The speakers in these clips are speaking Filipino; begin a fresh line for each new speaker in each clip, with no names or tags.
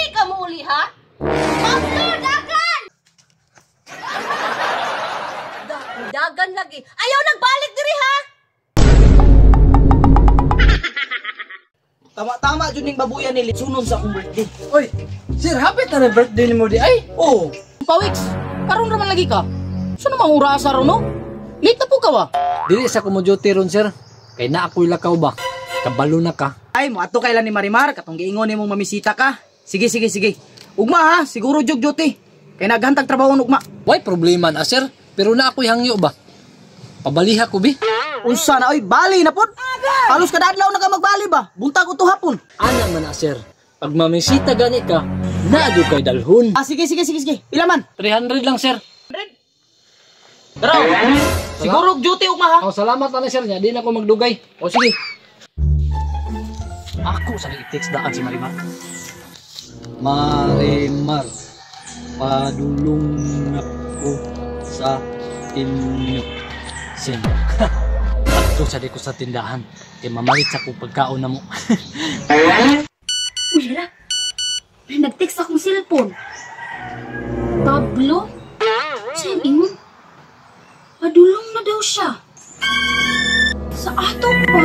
Dili ka mo uli ha? Pablo, dagan! Dagan lagi. Ayaw nagbalik diri ha?
Tama-tama dyan yung babuyan ni Litsunon sa akong birthday.
Oy, sir, happy na na birthday ni mo di ay?
Oo.
Pawiks, karon raman lagi ka. Saan namang urasa ron, no? Late na po ka ba? Dili sa kumo duty ron, sir. Kay na ako'y lakaw ba? Kabalo na ka.
Ay, mo ato kailan ni Marimar, katong giingon ni mong mamisita ka. Sige. Ugma ha, siguro jog duty. Kay naghantag trabaho ugma.
Why problema na, sir? Pero na ako'y hangyo ba? Pabaliha ko, bi?
Unsa na, oy, bali na pod. Halos kada adlaw na ka magbali ba? Buntag ko to hapon.
Ana man na, sir. Pag mamisita gani ka, naado kay dalhon.
Ah, sige. Pila man?
300 lang, sir.
Pero, siguro duty ugma ha.
Oh, salamat na, sir. Di na ako magdugay. O, sige. Ako sa i-text daan si Marimar. Marimar, padulong ako sa inyo. Sin. Ato sa di ko sa tindahan. Kaya mamalit sa ko pagkaon na mo.
Uy, hala. May nag-text akong cellphone. Pablo? Saan ingon? Padulong na daw siya. Sa ato pa?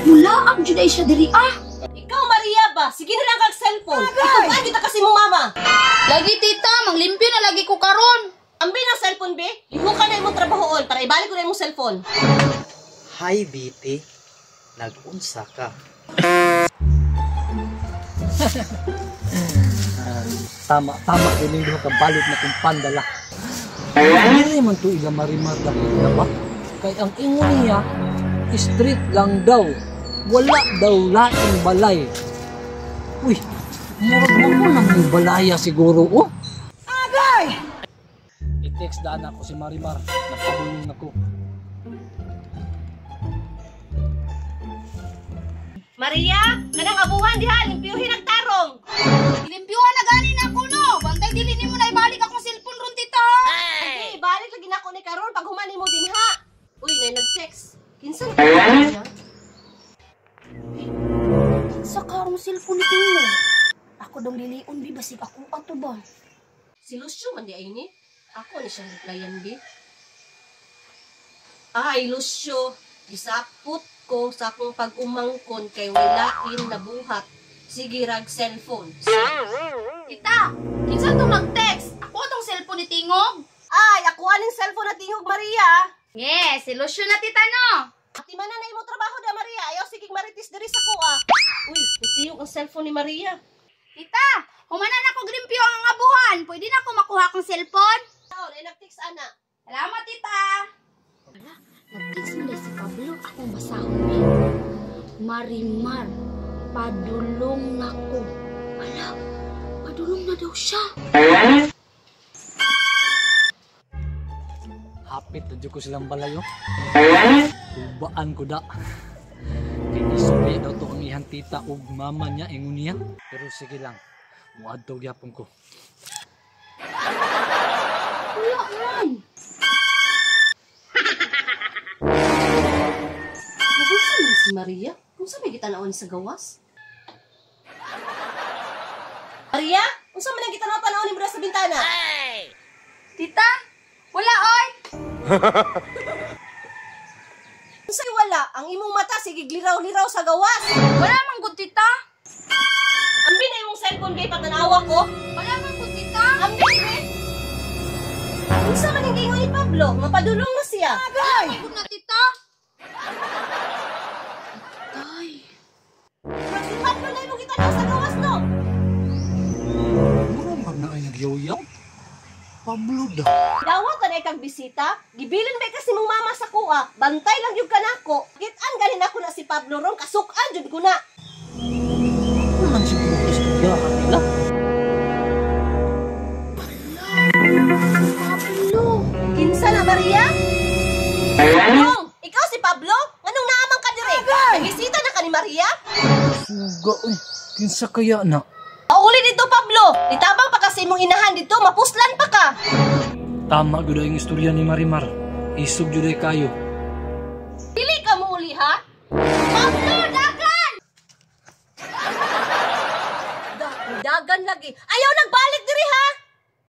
Mula ang juday siya diri ah. Ikaw, Maria ba? Sige na lang kag cellphone. Ikaw ba kita kasi mo mama?
Lagi tita, manglimpyo na lagi ko karon.
Ambi na cellphone be. Iho ka na imong trabahoon para ibalik ko na imong cellphone.
Hi, BT. Nag-unsa ka?
Tama din yung kabalot na kong pandala. Hindi man to iga Marimar lang ba? Kaya ang ingon niya, street lang daw. Wala daw laing balay. Uy, murag mo lang yung balaya siguro, oh.
Agay!
I-text daan ako si Marimar. Napabulong ako.
Maria, kanang abuhan diha, limpyuhin ang tarong.
Ilimpyuhan na ganin ako no. Bantay dili nimo na ibalik akong cellphone ron tita.
Hey, balik lagi na ako ni karon pag humani mo din ha. Uy, nay nag-text. Kinsa na niya?
Sa karong cellphone ni Tino. Ako dong liliun bi basig ako ato ba.
Si Lucio man di ay ni. Ako ni siyang replyan bi. Ay, Lucio, gisapot ko sa akong pag-umangkon kay wilain na buhat. Sige rag cellphone.
Tita, kinsa tong nag-text? Ako tong cellphone ni Tingog.
Ay, ako aning cellphone na tingog Maria.
Yes, si Lucio na tita no.
Ati man na imo trabaho da Maria. Ayaw sigig maritis diri sa kuha. Uy, itiyog ang cellphone ni Maria.
Tita, humanan ako grimpyo ang abuhan. Pwede na ako makuha akong cellphone?
Taon, ay nag-text ana.
Salamat tita. Wala, nag-text mo si Pablo. Akong basahon ni Marimar, padulong nako. Wala, padulong na daw siya.
Hapit na dyan ko silang balayo. Ubaan ko da. Kinisuli daw to ang ihang tita o mama niya, ingon niya. Pero sige lang, muadto gyapon ko.
Wala man.
Nabunsa man si Maria? Kung saan may kita naon sa gawas? Maria? Kung saan man ang kita naon ni Bra sa bintana?
Tita, wala oy.
Kung sa'yo wala, ang imong mata sige gliraw-liraw sa gawas.
Wala man gud tita.
Ambi na imong cellphone kay pagtanawa ko.
Wala man gud tita.
Ambi be. Kung saan man ang gingon ni Pablo, mapadulong na siya.
Wala man gud na tita. Tay.
Si Pablo na imong kita naon sa gawas no.
Mura man na ay nagyaw-yaw. Pablo da.
Dawat na kang bisita, gibilin ba kasi mong mama sa kuha, bantay lang yung kanako. Gitan ganin ako na si Pablo ron, kasukan jud ko na.
Ano man siguro istoryahan nila?
Pablo, kinsa na Maria? Anong, ikaw si Pablo? Anong naamang ka dire? Nagbisita na ka ni Maria?
Suga, uy. Kinsa kaya na?
Pauli dito Pablo, itabang pa kasi mong inahan dito, mapuslan pa ka.
Tama gud ang istorya ni Marimar. Isog jud ay kayo.
Dili ka mo uli ha? Pablo, dagan! daghan lagi. Ayaw nagbalik diri